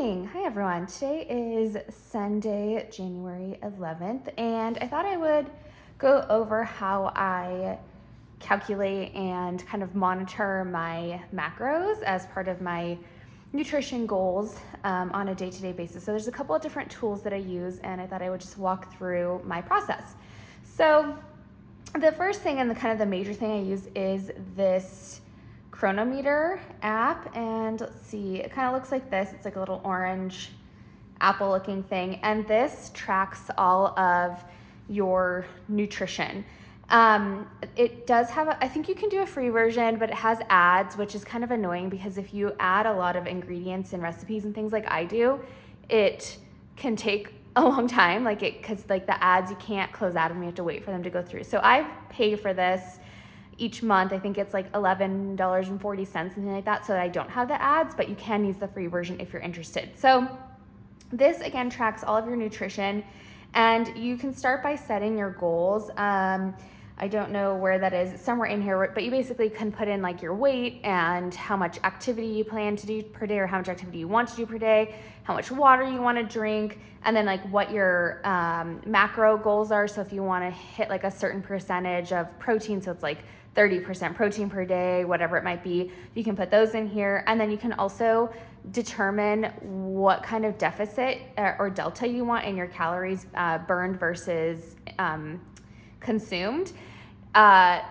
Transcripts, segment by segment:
morning. Hi, everyone. Today is Sunday, January 11th, and I thought I would go over how I calculate and kind of monitor my macros as part of my nutrition goals on a day-to-day basis. So there's a couple of different tools that I use, and I thought I would just walk through my process. So the first thing and the major thing I use is this Cronometer app, and let's see, it kind of looks like this. It's like a little orange apple looking thing, and this tracks all of your nutrition. It does have I think you can do a free version, but it has ads, which is kind of annoying because if you add a lot of ingredients and recipes and things like I do, it can take a long time, because the ads, you can't close out of them, you have to wait for them to go through. So I pay for this each month. I think it's like $11.40, something like that, so that I don't have the ads, but you can use the free version if you're interested. So this again tracks all of your nutrition, and you can start by setting your goals. I don't know where that is, it's somewhere in here, but you basically can put in like your weight and how much activity you plan to do per day, or how much activity you want to do per day, how much water you want to drink, and then like what your macro goals are. So if you want to hit like a certain percentage of protein, so it's like 30% protein per day, whatever it might be, you can put those in here. And then you can also determine what kind of deficit or delta you want in your calories burned versus consumed,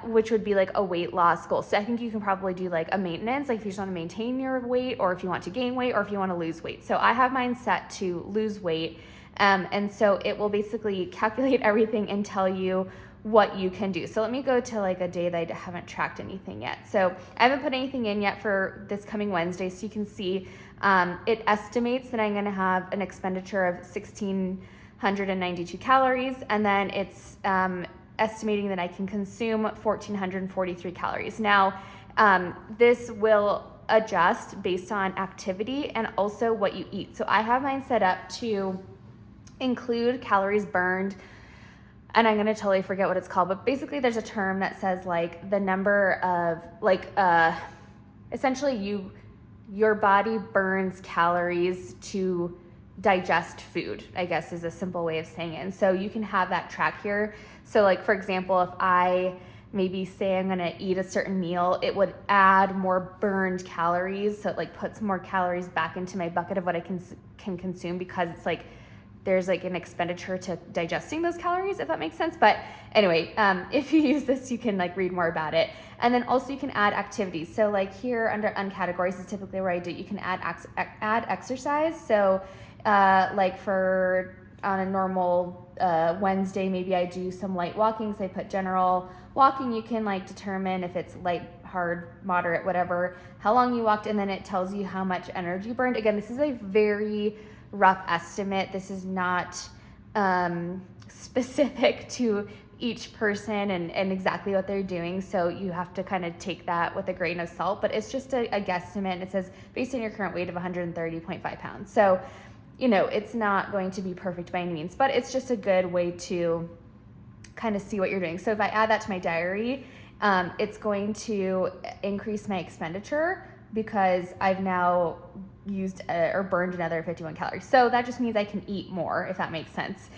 which would be like a weight loss goal. So I think you can probably do like a maintenance, like if you just want to maintain your weight, or if you want to gain weight, or if you want to lose weight. So I have mine set to lose weight. And so it will basically calculate everything and tell you what you can do. So let me go to like a day that I haven't tracked anything yet. So I haven't put anything in yet for this coming Wednesday. So you can see it estimates that I'm going to have an expenditure of 1,692 calories. And then it's estimating that I can consume 1,443 calories. Now, this will adjust based on activity and also what you eat. So I have mine set up to include calories burned, and I'm gonna totally forget what it's called, but basically there's a term that says like the number of essentially your body burns calories to digest food, I guess is a simple way of saying it. And so you can have that track here. So like, for example, if I maybe say I'm gonna eat a certain meal, it would add more burned calories. So it like puts more calories back into my bucket of what I can consume, because it's like, there's like an expenditure to digesting those calories, if that makes sense. But anyway, if you use this, you can like read more about it. And then also you can add activities. So like here under uncategories is typically where I do, you can add exercise. So like for on a normal Wednesday, maybe I do some light walking. So I put general walking. You can like determine if it's light, hard, moderate, whatever, how long you walked, and then it tells you how much energy burned. Again, this is a very rough estimate. This is not specific to each person and exactly what they're doing. So you have to kind of take that with a grain of salt, but it's just a guesstimate. And it says based on your current weight of 130.5 pounds. So, it's not going to be perfect by any means, but it's just a good way to kind of see what you're doing. So if I add that to my diary, it's going to increase my expenditure because I've now used or burned another 51 calories. So that just means I can eat more, if that makes sense,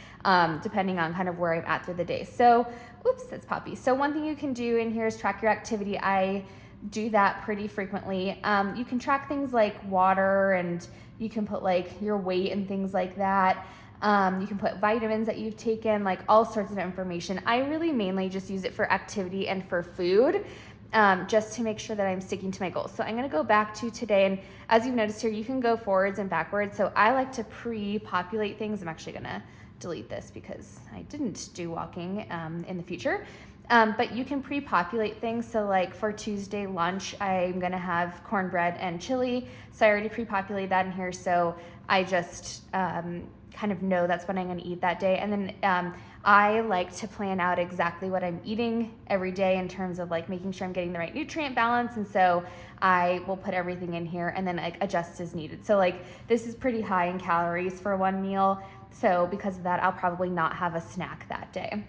depending on kind of where I'm at through the day. So, oops, that's Poppy. So one thing you can do in here is track your activity. I do that pretty frequently. You can track things like water, and you can put like your weight and things like that. You can put vitamins that you've taken, like all sorts of information. I really mainly just use it for activity and for food. Just to make sure that I'm sticking to my goals. So I'm going to go back to today, and as you've noticed here, you can go forwards and backwards. So I like to pre-populate things. I'm actually going to delete this because I didn't do walking in the future. But you can pre-populate things. So like for Tuesday lunch, I'm going to have cornbread and chili. So I already pre-populated that in here. So I just kind of know that's what I'm going to eat that day. And then I like to plan out exactly what I'm eating every day in terms of like making sure I'm getting the right nutrient balance. And so I will put everything in here and then like adjust as needed. So like this is pretty high in calories for one meal. So because of that, I'll probably not have a snack that day.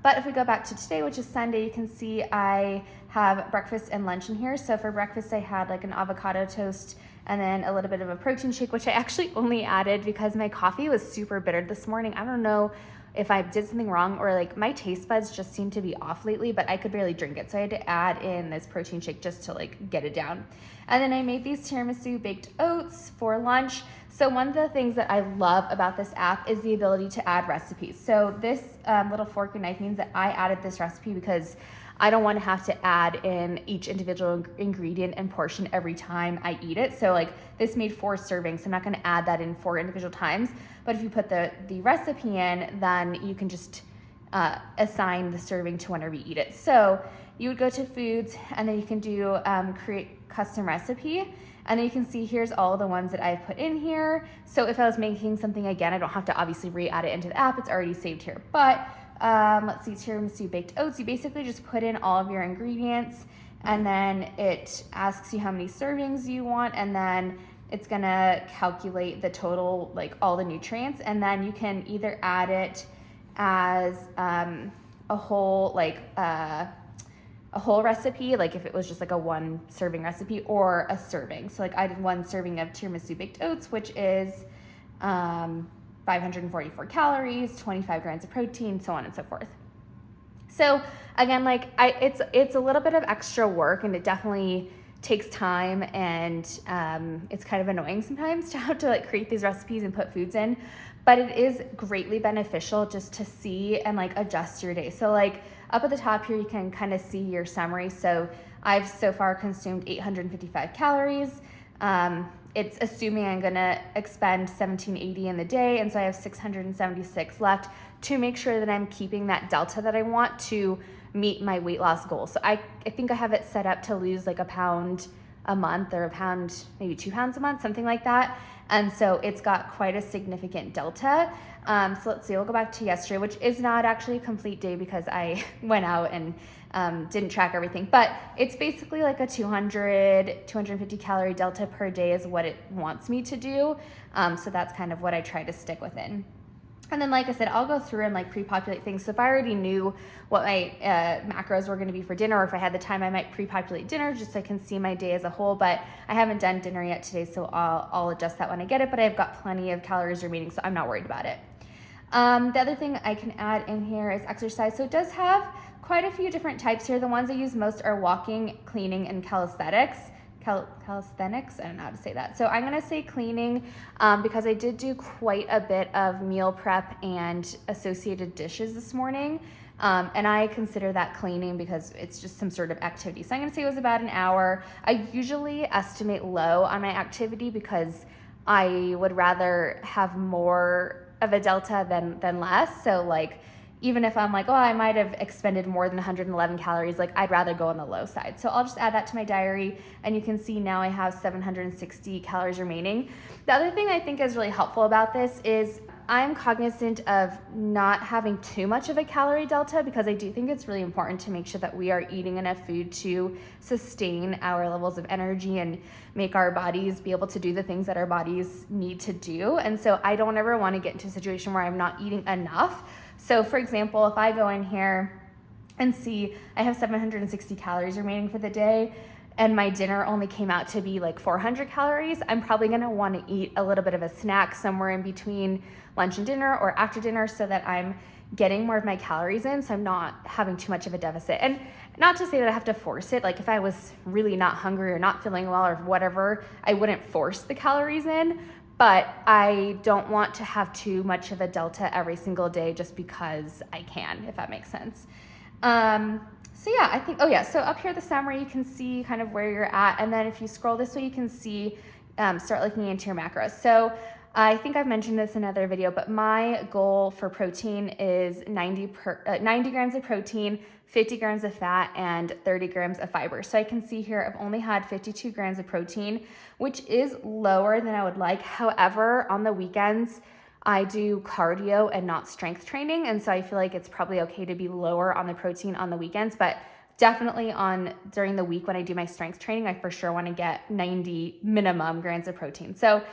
But if we go back to today, which is Sunday, you can see I have breakfast and lunch in here. So for breakfast, I had like an avocado toast and then a little bit of a protein shake, which I actually only added because my coffee was super bitter this morning. I don't know if I did something wrong or like my taste buds just seem to be off lately, but I could barely drink it. So I had to add in this protein shake just to like get it down. And then I made these tiramisu baked oats for lunch. So one of the things that I love about this app is the ability to add recipes. So this little fork and knife means that I added this recipe because I don't want to have to add in each individual ingredient and portion every time I eat it. So like this made 4 servings, so I'm not going to add that in 4 individual times. But if you put the recipe in, then you can just assign the serving to whenever you eat it. So you would go to foods and then you can do create custom recipe. And then you can see here's all the ones that I've put in here. So if I was making something again, I don't have to obviously re-add it into the app. It's already saved here. But let's see, tiramisu baked oats. You basically just put in all of your ingredients and then it asks you how many servings you want, and then it's gonna calculate the total, like all the nutrients, and then you can either add it as a whole, like a whole recipe, like if it was just like a 1 serving recipe, or a serving. So like I did 1 serving of tiramisu baked oats, which is 544 calories, 25 grams of protein, so on and so forth. So again, like it's a little bit of extra work, and it definitely takes time, and it's kind of annoying sometimes to have to like create these recipes and put foods in, but it is greatly beneficial just to see and like adjust your day. So like up at the top here, you can kind of see your summary. So I've so far consumed 855 calories. It's assuming I'm gonna expend 1780 in the day, and so I have 676 left to make sure that I'm keeping that delta that I want to meet my weight loss goal. So I think I have it set up to lose like a pound a month, or a pound, maybe 2 pounds a month, something like that. And so it's got quite a significant delta. So let's see, we'll go back to yesterday, which is not actually a complete day because I went out and didn't track everything, but it's basically like a 250 calorie delta per day is what it wants me to do. So that's kind of what I try to stick within. And then, like I said, I'll go through and like pre-populate things. So if I already knew what my macros were going to be for dinner, or if I had the time, I might pre-populate dinner just so I can see my day as a whole. But I haven't done dinner yet today, so I'll adjust that when I get it. But I've got plenty of calories remaining, so I'm not worried about it. The other thing I can add in here is exercise. So it does have quite a few different types here. The ones I use most are walking, cleaning, and calisthenics. Calisthenics, I don't know how to say that. So I'm gonna say cleaning because I did do quite a bit of meal prep and associated dishes this morning. And I consider that cleaning because it's just some sort of activity. So I'm gonna say it was about an hour. I usually estimate low on my activity because I would rather have more of a delta than less. So like, even if I'm like, oh, I might have expended more than 111 calories, like I'd rather go on the low side. So I'll just add that to my diary, and you can see now I have 760 calories remaining. The other thing I think is really helpful about this is I'm cognizant of not having too much of a calorie delta, because I do think it's really important to make sure that we are eating enough food to sustain our levels of energy and make our bodies be able to do the things that our bodies need to do. And so I don't ever want to get into a situation where I'm not eating enough. So for example, if I go in here and see I have 760 calories remaining for the day, and my dinner only came out to be like 400 calories, I'm probably gonna wanna eat a little bit of a snack somewhere in between lunch and dinner or after dinner so that I'm getting more of my calories in, so I'm not having too much of a deficit. And not to say that I have to force it, like if I was really not hungry or not feeling well or whatever, I wouldn't force the calories in, but I don't want to have too much of a delta every single day just because I can, if that makes sense. So yeah, I think, oh yeah, so up here the summary, you can see kind of where you're at. And then if you scroll this way, you can see, start looking into your macros. So I think I've mentioned this in another video, but my goal for protein is 90 grams of protein, 50 grams of fat, and 30 grams of fiber. So I can see here I've only had 52 grams of protein, which is lower than I would like. However, on the weekends, I do cardio and not strength training, and so I feel like it's probably okay to be lower on the protein on the weekends, but definitely during the week when I do my strength training, I for sure want to get 90 minimum grams of protein. So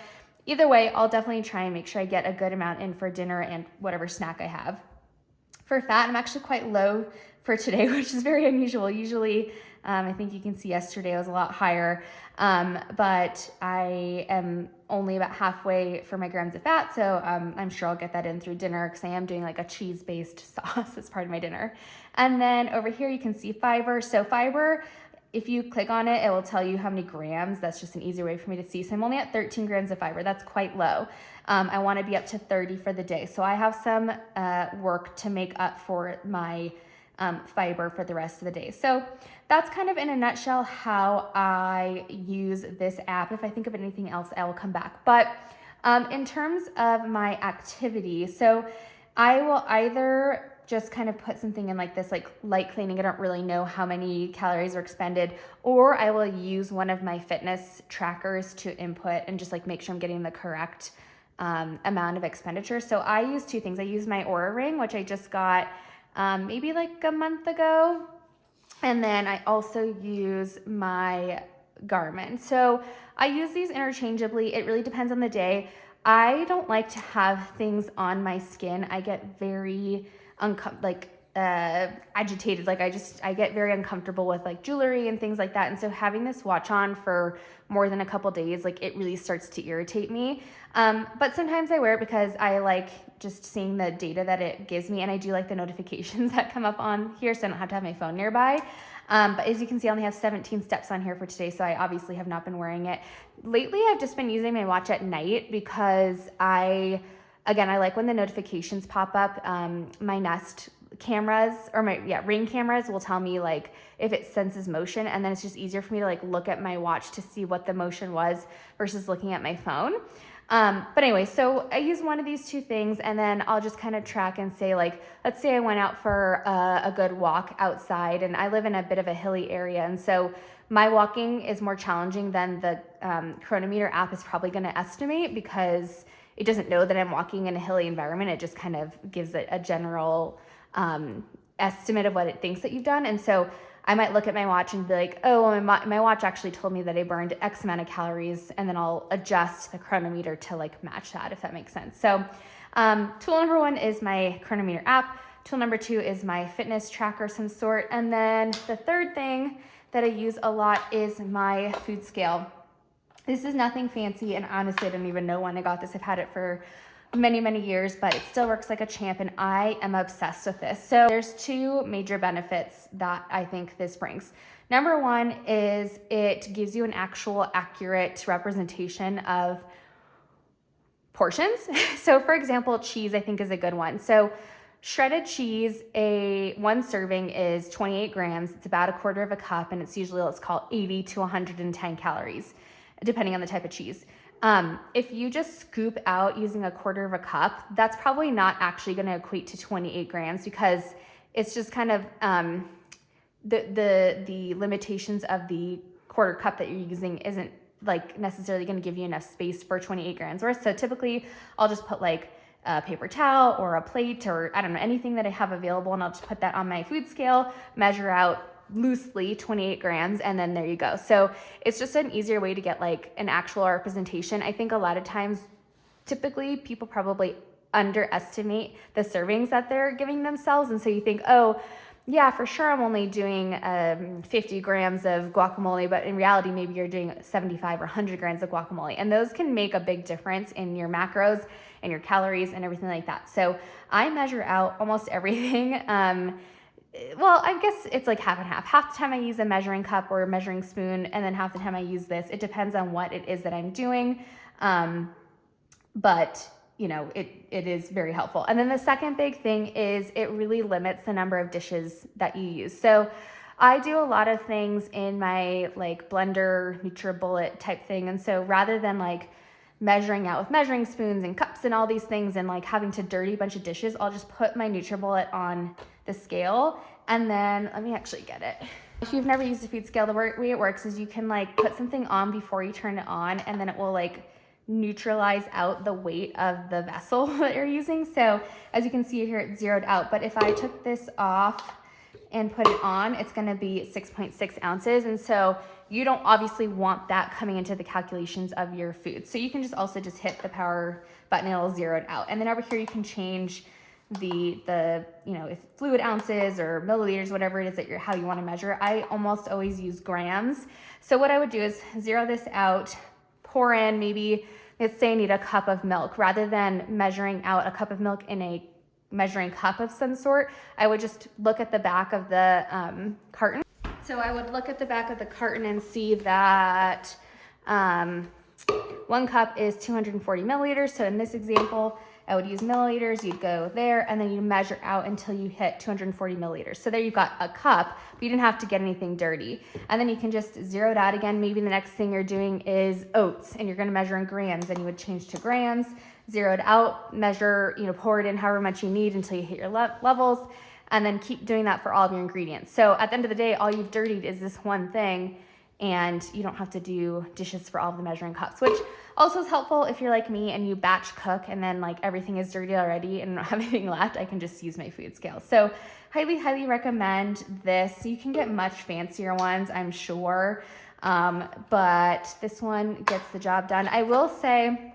either way, I'll definitely try and make sure I get a good amount in for dinner and whatever snack I have. For fat, I'm actually quite low for today, which is very unusual. Usually, I think you can see yesterday I was a lot higher, but I am only about halfway for my grams of fat, so I'm sure I'll get that in through dinner because I am doing like a cheese-based sauce as part of my dinner. And then over here you can see fiber. So fiber, if you click on it, it will tell you how many grams. That's just an easier way for me to see. So I'm only at 13 grams of fiber. That's quite low. I want to be up to 30 for the day. So I have some work to make up for my fiber for the rest of the day. So that's kind of in a nutshell how I use this app. If I think of anything else, I will come back. But in terms of my activity, so I will either just kind of put something in like this, like light cleaning. I don't really know how many calories are expended, or I will use one of my fitness trackers to input and just like make sure I'm getting the correct amount of expenditure. So I use two things. I use my Oura Ring, which I just got maybe like a month ago. And then I also use my Garmin. So I use these interchangeably. It really depends on the day. I don't like to have things on my skin. I get very agitated. Like I get very uncomfortable with like jewelry and things like that. And so having this watch on for more than a couple days, like it really starts to irritate me. But sometimes I wear it because I like just seeing the data that it gives me. And I do like the notifications that come up on here, so I don't have to have my phone nearby. But as you can see, I only have 17 steps on here for today, so I obviously have not been wearing it. Lately, I've just been using my watch at night because I like when the notifications pop up. My Nest cameras or Ring cameras will tell me like if it senses motion, and then it's just easier for me to like look at my watch to see what the motion was versus looking at my phone. But anyway, so I use one of these two things, and then I'll just kind of track and say, like, let's say I went out for a good walk outside, and I live in a bit of a hilly area, and so my walking is more challenging than the Chronometer app is probably going to estimate, because it doesn't know that I'm walking in a hilly environment. It just kind of gives it a general estimate of what it thinks that you've done. And so I might look at my watch and be like, oh, well, my watch actually told me that I burned X amount of calories, and then I'll adjust the Chronometer to like match that, if that makes sense. So tool number one is my Chronometer app. Tool number two is my fitness tracker of some sort. And then the third thing that I use a lot is my food scale. This is nothing fancy, and honestly, I don't even know when I got this. I've had it for many, many years, but it still works like a champ, and I am obsessed with this. So there's two major benefits that I think this brings. Number one is it gives you an actual accurate representation of portions. So for example, cheese I think is a good one. So shredded cheese, one serving is 28 grams. It's about a quarter of a cup, and it's usually, let's call it 80 to 110 calories, depending on the type of cheese. If you just scoop out using a quarter of a cup, that's probably not actually going to equate to 28 grams, because it's just kind of the limitations of the quarter cup that you're using isn't like necessarily going to give you enough space for 28 grams worth. So typically I'll just put like a paper towel or a plate, or I don't know, anything that I have available, and I'll just put that on my food scale, measure out loosely 28 grams, and then there you go. So it's just an easier way to get like an actual representation. I think a lot of times, typically people probably underestimate the servings that they're giving themselves, and so you think, oh yeah, for sure I'm only doing 50 grams of guacamole, but in reality maybe you're doing 75 or 100 grams of guacamole, and those can make a big difference in your macros and your calories and everything like that. So I measure out almost everything. Well, I guess it's like half and half. Half the time I use a measuring cup or a measuring spoon, and then half the time I use this. It depends on what it is that I'm doing. But you know, it is very helpful. And then the second big thing is it really limits the number of dishes that you use. So I do a lot of things in my like blender, NutriBullet type thing. And so rather than like measuring out with measuring spoons and cups and all these things and like having to dirty a bunch of dishes, I'll just put my NutriBullet on the scale, and then let me actually get it. If you've never used a food scale, the way it works is you can like put something on before you turn it on, and then it will like neutralize out the weight of the vessel that you're using. So as you can see here, it's zeroed out, but if I took this off and put it on, it's gonna be 6.6 ounces. And so you don't obviously want that coming into the calculations of your food. So you can just also just hit the power button and it'll zero it out. And then over here, you can change if fluid ounces or milliliters, whatever it is that how you want to measure. I almost always use grams. So what I would do is zero this out, pour in maybe, let's say I need a cup of milk. Rather than measuring out a cup of milk in a measuring cup of some sort, I would just look at the back of the carton. So I would look at the back of the carton and see that 1 cup is 240 milliliters. So in this example, I would use milliliters, you'd go there, and then you measure out until you hit 240 milliliters. So there you've got a cup, but you didn't have to get anything dirty. And then you can just zero it out again. Maybe the next thing you're doing is oats, and you're gonna measure in grams, and you would change to grams, zero it out, measure, pour it in however much you need until you hit your levels, and then keep doing that for all of your ingredients. So at the end of the day, all you've dirtied is this one thing, and you don't have to do dishes for all of the measuring cups, which also is helpful if you're like me and you batch cook and then like everything is dirty already and don't have anything left. I can just use my food scale. So highly, highly recommend this. You can get much fancier ones, I'm sure, but this one gets the job done. I will say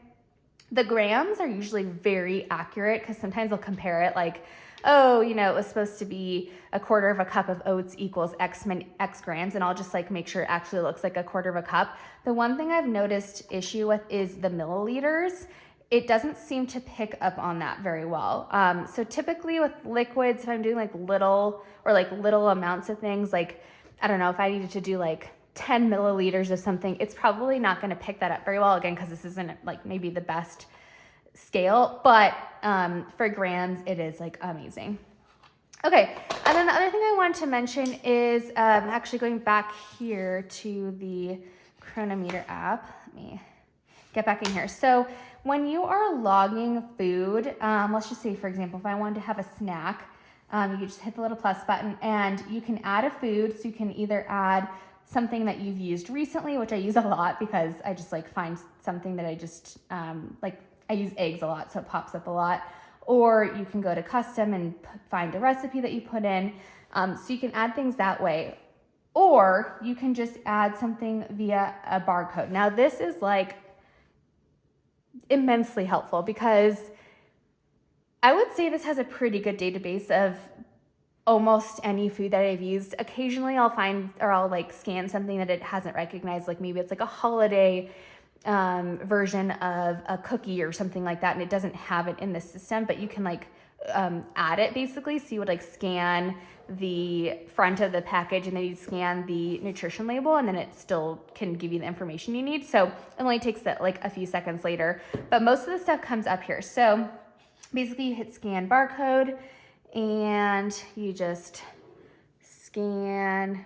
the grams are usually very accurate because sometimes they'll compare it like, oh, it was supposed to be a quarter of a cup of oats equals X grams, and I'll just like make sure it actually looks like a quarter of a cup. The one thing I've noticed issue with is the milliliters. It doesn't seem to pick up on that very well. So typically with liquids, if I'm doing like little amounts of things, like, I don't know, if I needed to do like 10 milliliters of something, it's probably not going to pick that up very well, again, because this isn't like maybe the best scale, but for grams, it is like amazing. Okay, and then the other thing I wanted to mention is actually going back here to the Cronometer app. Let me get back in here. So when you are logging food, let's just say, for example, if I wanted to have a snack, you could just hit the little plus button and you can add a food. So you can either add something that you've used recently, which I use a lot because I just like find something that I just I use eggs a lot, so it pops up a lot. Or you can go to custom and find a recipe that you put in. So you can add things that way. Or you can just add something via a barcode. Now this is like immensely helpful because I would say this has a pretty good database of almost any food that I've used. Occasionally I'll find, or I'll like scan something that it hasn't recognized, like maybe it's like a holiday version of a cookie or something like that, and it doesn't have it in the system, but you can like add it basically. So you would like scan the front of the package and then you scan the nutrition label, and then it still can give you the information you need. So it only takes that like a few seconds later, but most of the stuff comes up here. So basically you hit scan barcode and you just scan,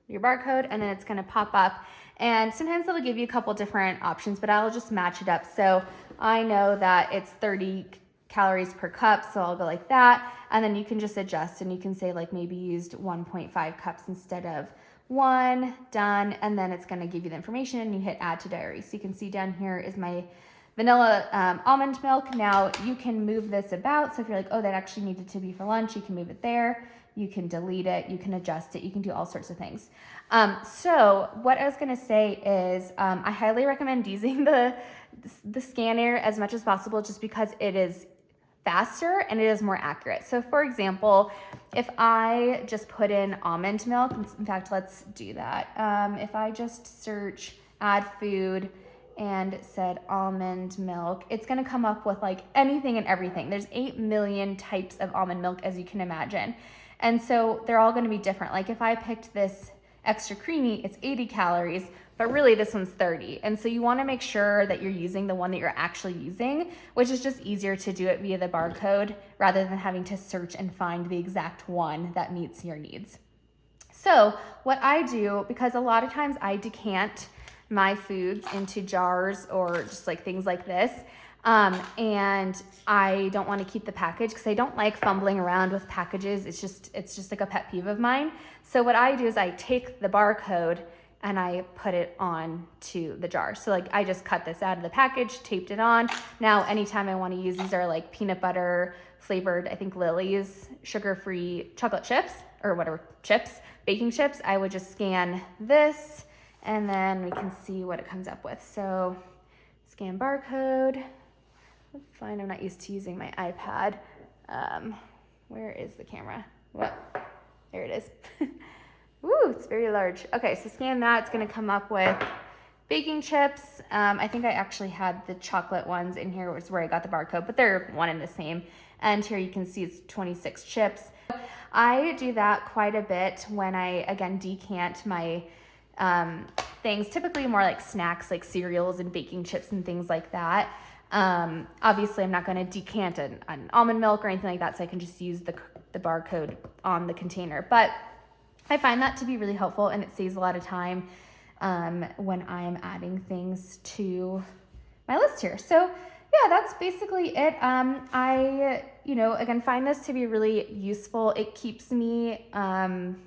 your barcode, and then it's gonna pop up. And sometimes it'll give you a couple different options, but I'll just match it up. So I know that it's 30 calories per cup, so I'll go like that. And then you can just adjust and you can say like maybe used 1.5 cups instead of 1, done. And then it's gonna give you the information and you hit add to diary. So you can see down here is my vanilla almond milk. Now you can move this about. So if you're like, oh, that actually needed to be for lunch, you can move it there. You can delete it, you can adjust it, you can do all sorts of things. So what I was gonna say is I highly recommend using the scanner as much as possible just because it is faster and it is more accurate. So for example, if I just put in almond milk, in fact, let's do that. If I just search add food and said almond milk, it's gonna come up with like anything and everything. There's 8 million types of almond milk, as you can imagine. And so they're all gonna be different. Like if I picked this extra creamy, it's 80 calories, but really this one's 30. And so you wanna make sure that you're using the one that you're actually using, which is just easier to do it via the barcode rather than having to search and find the exact one that meets your needs. So what I do, because a lot of times I decant my foods into jars or just like things like this, and I don't want to keep the package because I don't like fumbling around with packages. It's just like a pet peeve of mine. So what I do is I take the barcode and I put it on to the jar. So like I just cut this out of the package, taped it on. Now anytime I want to use, these are like peanut butter flavored, I think Lily's sugar-free chocolate chips or whatever chips, baking chips. I would just scan this and then we can see what it comes up with. So scan barcode. That's fine, I'm not used to using my iPad. Where is the camera? What? There it is. Woo, it's very large. Okay, so scan that. It's going to come up with baking chips. I think I actually had the chocolate ones in here, which is where I got the barcode, but they're one and the same. And here you can see it's 26 chips. I do that quite a bit when I, again, decant my things, typically more like snacks, like cereals and baking chips and things like that. Obviously, I'm not going to decant an almond milk or anything like that, so I can just use the barcode on the container. But I find that to be really helpful, and it saves a lot of time when I'm adding things to my list here. So yeah, that's basically it. I, again, find this to be really useful. It keeps me on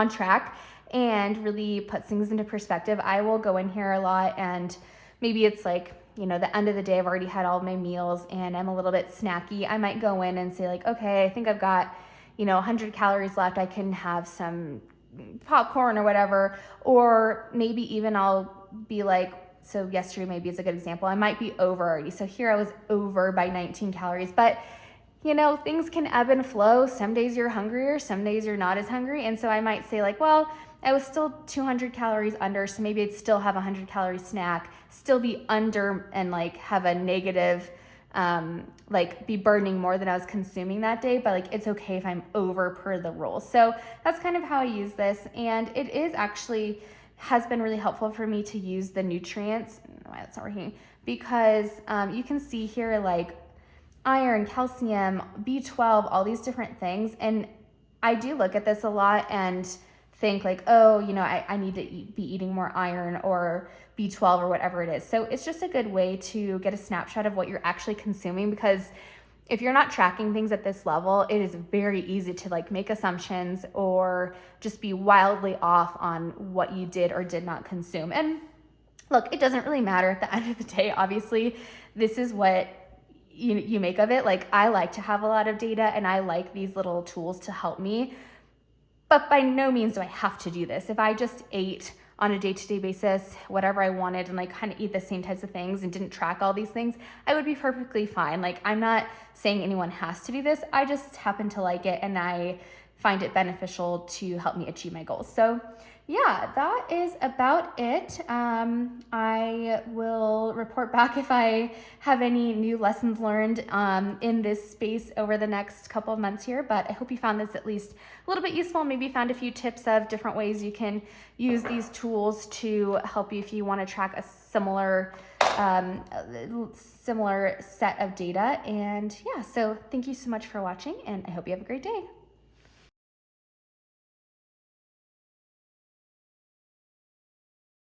track and really puts things into perspective. I will go in here a lot, and maybe it's like, the end of the day, I've already had all of my meals and I'm a little bit snacky. I might go in and say like, okay, I think I've got, 100 calories left. I can have some popcorn or whatever. Or maybe even I'll be like, so yesterday maybe is a good example. I might be over already. So here I was over by 19 calories, but things can ebb and flow. Some days you're hungrier, some days you're not as hungry. And so I might say like, well, I was still 200 calories under, so maybe I'd still have a 100 calorie snack, still be under and like have a negative, like be burning more than I was consuming that day, but like it's okay if I'm over per the rule. So that's kind of how I use this. And it is actually has been really helpful for me to use the nutrients. I don't know why that's not working, because you can see here like iron, calcium, B12, all these different things. And I do look at this a lot and think like, oh, I need to be eating more iron or B12 or whatever it is. So it's just a good way to get a snapshot of what you're actually consuming, because if you're not tracking things at this level, it is very easy to like make assumptions or just be wildly off on what you did or did not consume. And look, it doesn't really matter at the end of the day. Obviously, this is what you make of it. Like, I like to have a lot of data and I like these little tools to help me, but by no means do I have to do this. If I just ate on a day-to-day basis whatever I wanted and like kind of eat the same types of things and didn't track all these things, I would be perfectly fine. Like, I'm not saying anyone has to do this. I just happen to like it and I find it beneficial to help me achieve my goals. So yeah, that is about it. I will report back if I have any new lessons learned in this space over the next couple of months here, but I hope you found this at least a little bit useful. Maybe found a few tips of different ways you can use these tools to help you if you want to track a similar set of data. And yeah, so thank you so much for watching, and I hope you have a great day.